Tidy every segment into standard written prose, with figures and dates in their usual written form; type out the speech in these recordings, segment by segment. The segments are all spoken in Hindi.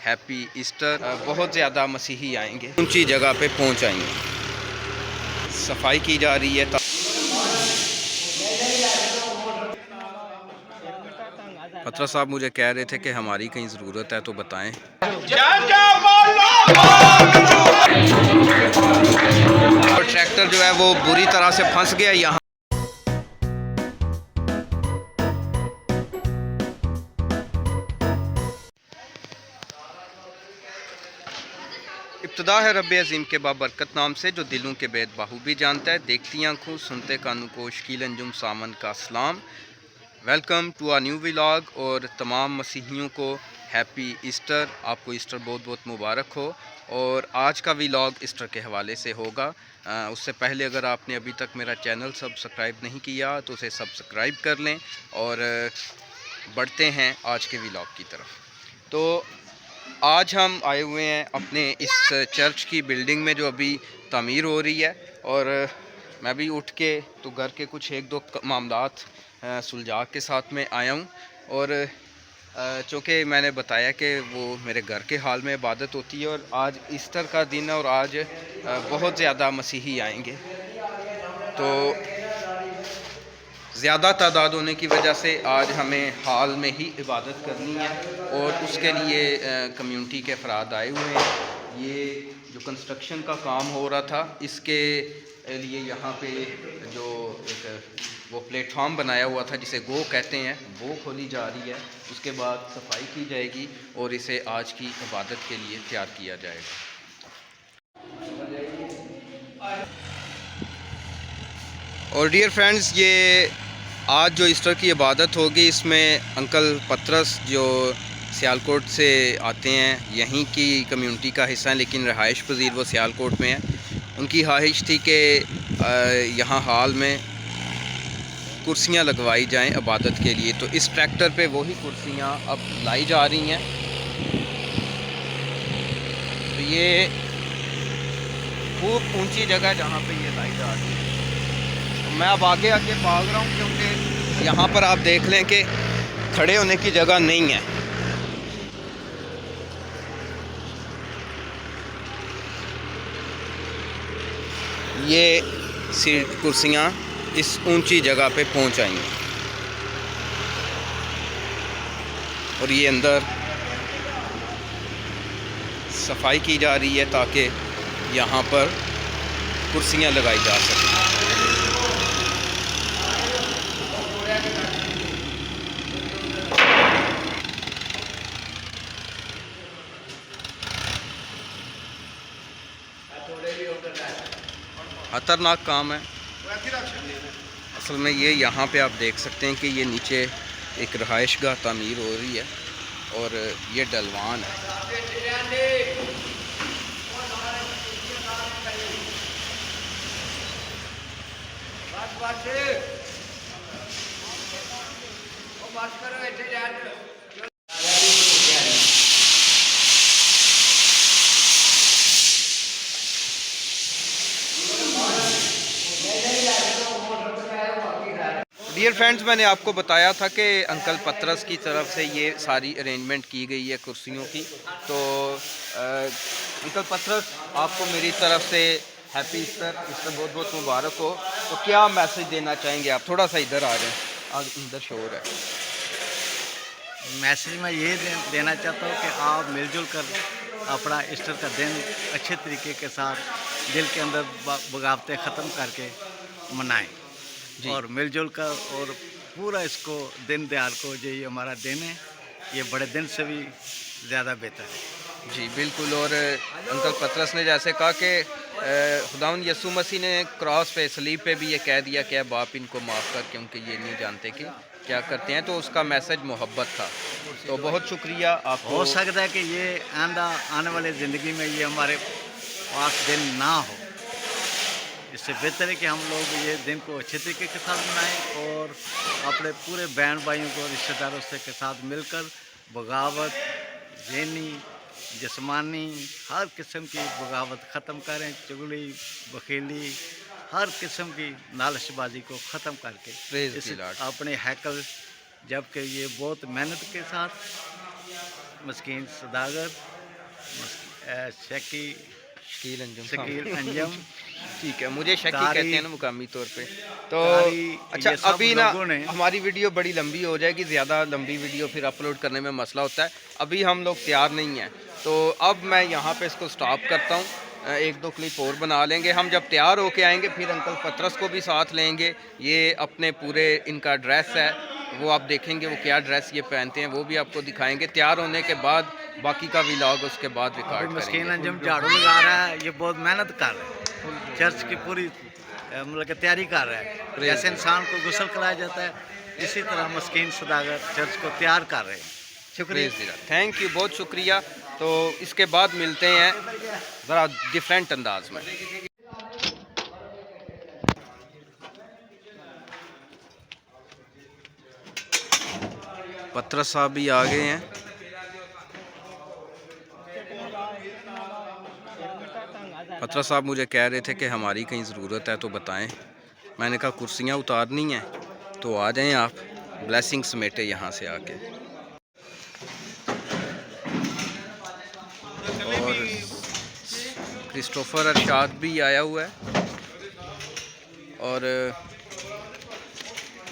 Happy Easter. बहुत ज़्यादा मसीही आएंगे, ऊंची जगह पे पहुंच आएंगे। सफाई की जा रही है। पत्रा साहब मुझे कह रहे थे कि हमारी कहीं ज़रूरत है तो बताएं। और ट्रैक्टर जो है वो बुरी तरह से फंस गया यहाँ। इब्तिदा है रब्बे अज़ीम के बाबरकत नाम से, जो दिलों के बेद बाहू भी जानता है। देखती आँखों सुनते कानों को शकील अंजुम सामन का सलाम। Welcome to a new vlog. और तमाम मसीहियों को हैप्पी ईस्टर। आपको ईस्टर बहुत बहुत मुबारक हो। और आज का व्लॉग ईस्टर के हवाले से होगा। उससे पहले अगर आपने अभी तक मेरा चैनल सब्सक्राइब नहीं किया तो उसे सब्सक्राइब कर लें। और बढ़ते हैं आज के व्लॉग की तरफ। तो आज हम आए हुए हैं अपने इस चर्च की बिल्डिंग में जो अभी तामीर हो रही है। और मैं भी उठ के तो घर के कुछ एक दो मामलात सुलझा के साथ में आया हूँ। और चूँकि मैंने बताया कि वो मेरे घर के हाल में इबादत होती है और आज ईस्टर का दिन है और आज बहुत ज़्यादा मसीही आएंगे। तो ज़्यादा तादाद होने की वजह से आज हमें हाल में ही इबादत करनी है। और उसके लिए कम्युनिटी के अफराद आए हुए हैं। ये जो कंस्ट्रक्शन का काम हो रहा था इसके लिए यहाँ पे जो एक वो प्लेटफॉर्म बनाया हुआ था जिसे गो कहते हैं, वो खोली जा रही है। उसके बाद सफाई की जाएगी और इसे आज की इबादत के लिए तैयार किया जाएगा। और डियर फ्रेंड्स, ये आज जो ईस्टर की इबादत होगी इसमें अंकल पतरस जो सियालकोट से आते हैं, यहीं की कम्युनिटी का हिस्सा है लेकिन रहाइश पजीर वो सियालकोट में है। उनकी ख्वाहिश थी कि यहाँ हाल में कुर्सियाँ लगवाई जाएं इबादत के लिए। तो इस ट्रैक्टर पे वही कुर्सियाँ अब लाई जा रही हैं। तो ये खूब ऊंची जगह जहाँ पे ये लाई जा रही है। मैं अब आगे आगे भाग रहा हूँ क्योंकि यहाँ पर आप देख लें कि खड़े होने की जगह नहीं है। ये सीट कुर्सियाँ इस ऊंची जगह पे पहुँच आएंगी। और ये अंदर सफाई की जा रही है ताकि यहाँ पर कुर्सियाँ लगाई जा सकें। खतरनाक काम है असल में ये। यहाँ पे आप देख सकते हैं कि ये नीचे एक रहाइशगाह तामीर हो रही है और ये डलवान है। डियर फ्रेंड्स, मैंने आपको बताया था कि अंकल पतरस की तरफ से ये सारी अरेंजमेंट की गई है कुर्सियों की। तो अंकल पतरस, आपको मेरी तरफ से हैप्पी ईस्टर बहुत बहुत मुबारक हो। तो क्या मैसेज देना चाहेंगे आप? थोड़ा सा इधर आ जाएं, अंदर शोर है। मैसेज मैं ये देना चाहता हूँ कि आप मिलजुल कर अपना ईस्टर का दिन अच्छे तरीके के साथ दिल के अंदर बगावतें ख़त्म करके मनाएं और मिलजुल कर और पूरा इसको दिन दयाल को जो ये हमारा दिन है ये बड़े दिन से भी ज़्यादा बेहतर है। जी बिल्कुल। और अंकल पतरस ने जैसे कहा कि खुदावंद यीशु मसीह ने क्रॉस पे सलीब पे भी ये कह दिया कि बाप इनको माफ़ कर क्योंकि ये नहीं जानते कि क्या करते हैं। तो उसका मैसेज मोहब्बत था। तो बहुत शुक्रिया आपको। हो सकता है कि ये आने वाली ज़िंदगी में ये हमारे पास दिन ना हो, इससे बेहतर है कि हम लोग ये दिन को अच्छे तरीके के साथ मनाएं और अपने पूरे बहन भाइयों को रिश्तेदारों से के साथ मिलकर बगावत, ज़हनी, जिस्मानी हर किस्म की बगावत ख़त्म करें। चुगली, बखीली, हर किस्म की लालचबाजी को ख़त्म करके इस अपने हैकल, जबकि ये बहुत मेहनत के साथ मस्कीन सदागत शकी शकील अंजुम शकील सामन। अंजम ठीक है, मुझे शकी तारी- कहते हैं ना मुकामी तौर पे। तो तारी- अच्छा, ये सब अभी ना लोगों ने- हमारी वीडियो बड़ी लंबी हो जाएगी, ज़्यादा लंबी वीडियो फिर अपलोड करने में मसला होता है। अभी हम लोग तैयार नहीं हैं, तो अब मैं यहाँ पे इसको स्टॉप करता हूँ। एक दो क्लिप और बना लेंगे। हम जब तैयार होके आएंगे फिर अंकल पतरस को भी साथ लेंगे। ये अपने पूरे इनका ड्रेस है, वो आप देखेंगे वो क्या ड्रेस ये पहनते हैं, वो भी आपको दिखाएंगे। तैयार होने के बाद बाकी का व्लॉग उसके बाद रिकॉर्ड मस्कीन करेंगे। अंजुम झाड़ू लगा रहा है, ये बहुत मेहनत कर रहा है, चर्च की पूरी मतलब कि तैयारी कर रहा है। जैसे इंसान को गुस्ल कराया जाता है, इसी तरह मस्कीन सदागर चर्च को तैयार कर रहे हैं। शुक्रिया। थैंक यू, बहुत शुक्रिया। तो इसके बाद मिलते हैं ज़रा डिफरेंट अंदाज में। पतरस साहब भी आ गए हैं। पतरस साहब मुझे कह रहे थे कि हमारी कहीं ज़रूरत है तो बताएं। मैंने कहा कुर्सियाँ उतारनी हैं तो आ जाएं आप, ब्लेसिंग समेटे यहाँ से आके। और क्रिस्टोफर अरशाद भी आया हुआ है, और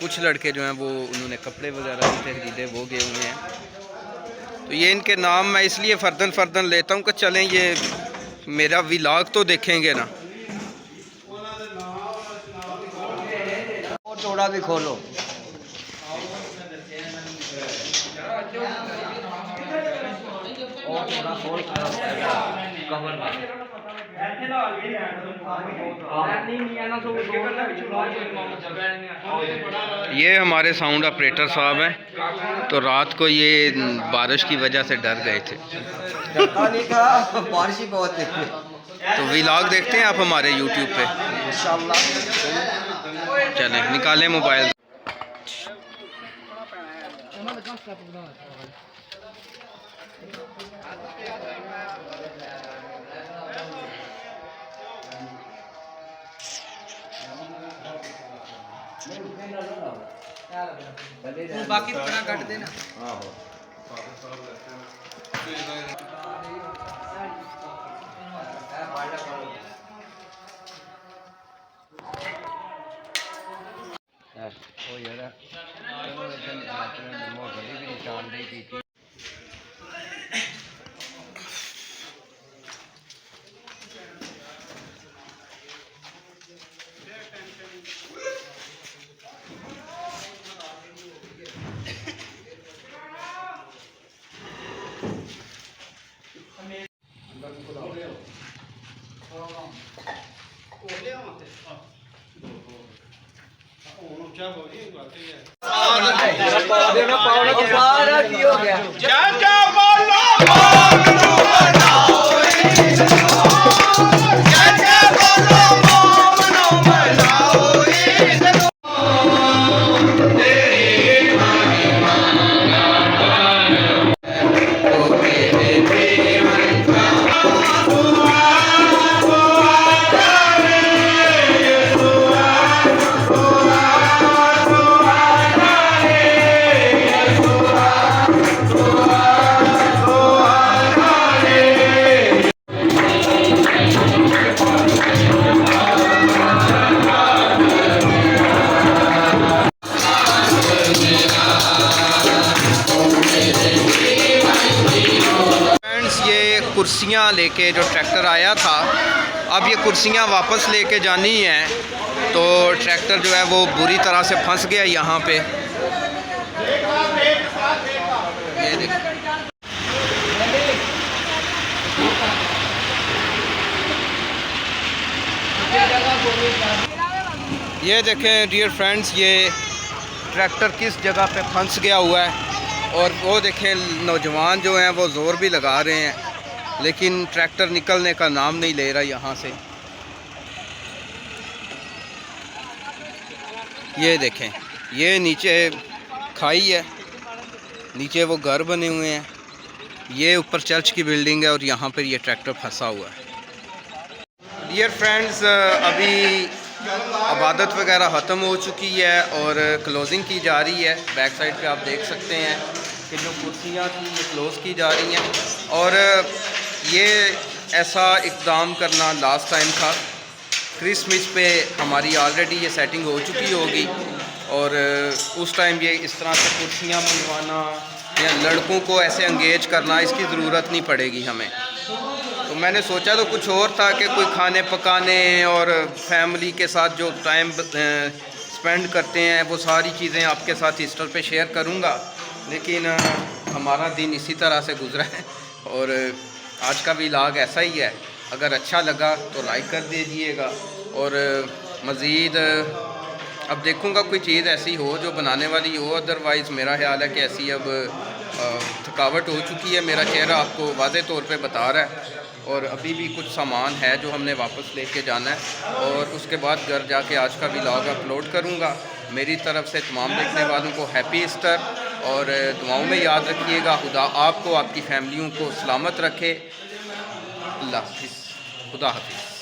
कुछ लड़के जो हैं वो उन्होंने कपड़े वगैरह भी खरीदे, वो गए हुए हैं। तो ये इनके नाम मैं इसलिए फ़र्दन लेता हूँ कि चलें ये मेरा व्लॉग तो देखेंगे ना। और थोड़ा भी खोलो। और थोड़ा खोल ये हमारे साउंड ऑपरेटर साहब हैं। तो रात को ये बारिश की वजह से डर गए थे। बारिश ही बहुत है। तो व्लॉग देखते हैं आप हमारे यूट्यूब पे इंशाल्लाह। चलें निकालें मोबाइल। बाकी थोड़ा कट देना। कुर्सियाँ लेके जो ट्रैक्टर आया था, अब ये कुर्सियाँ वापस लेके जानी हैं। तो ट्रैक्टर जो है वो बुरी तरह से फंस गया यहाँ पे। ये देखें डियर फ्रेंड्स, ये ट्रैक्टर किस जगह पे फंस गया हुआ है। और वो देखें नौजवान जो हैं वो ज़ोर भी लगा रहे हैं, लेकिन ट्रैक्टर निकलने का नाम नहीं ले रहा यहाँ से। ये देखें, ये नीचे खाई है, नीचे वो घर बने हुए हैं, ये ऊपर चर्च की बिल्डिंग है और यहाँ पर ये ट्रैक्टर फंसा हुआ है। डियर फ्रेंड्स, अभी इबादत वगैरह ख़त्म हो चुकी है और क्लोजिंग की जा रही है। बैक साइड पे आप देख सकते हैं कि जो कुर्सियाँ थी ये क्लोज़ की जा रही हैं। और ये ऐसा इक़दाम करना लास्ट टाइम था। क्रिसमस पे हमारी ऑलरेडी ये सेटिंग हो चुकी होगी और उस टाइम ये इस तरह से कुर्सियाँ मंगवाना या लड़कों को ऐसे एंगेज करना, इसकी ज़रूरत नहीं पड़ेगी हमें। तो मैंने सोचा तो कुछ और था कि कोई खाने पकाने और फैमिली के साथ जो टाइम स्पेंड करते हैं वो सारी चीज़ें आपके साथ ईस्टर पे शेयर करूँगा, लेकिन हमारा दिन इसी तरह से गुजरा है और आज का व्लॉग ऐसा ही है। अगर अच्छा लगा तो लाइक कर दीजिएगा और मज़ीद अब देखूँगा कोई चीज़ ऐसी हो जो बनाने वाली हो, अदरवाइज़ मेरा ख्याल है कि ऐसी अब थकावट हो चुकी है। मेरा चेहरा आपको वाज़े तौर पे बता रहा है और अभी भी कुछ सामान है जो हमने वापस लेके जाना है और उसके बाद घर जाके आज का व्लॉग अपलोड करूँगा। मेरी तरफ़ से तमाम देखने वालों को हैप्पी ईस्टर और दुआओं में याद रखिएगा। खुदा आपको, आपकी फैमिलियों को सलामत रखे। अल्लाह हाफ़िज़, खुदा हाफ़िज़।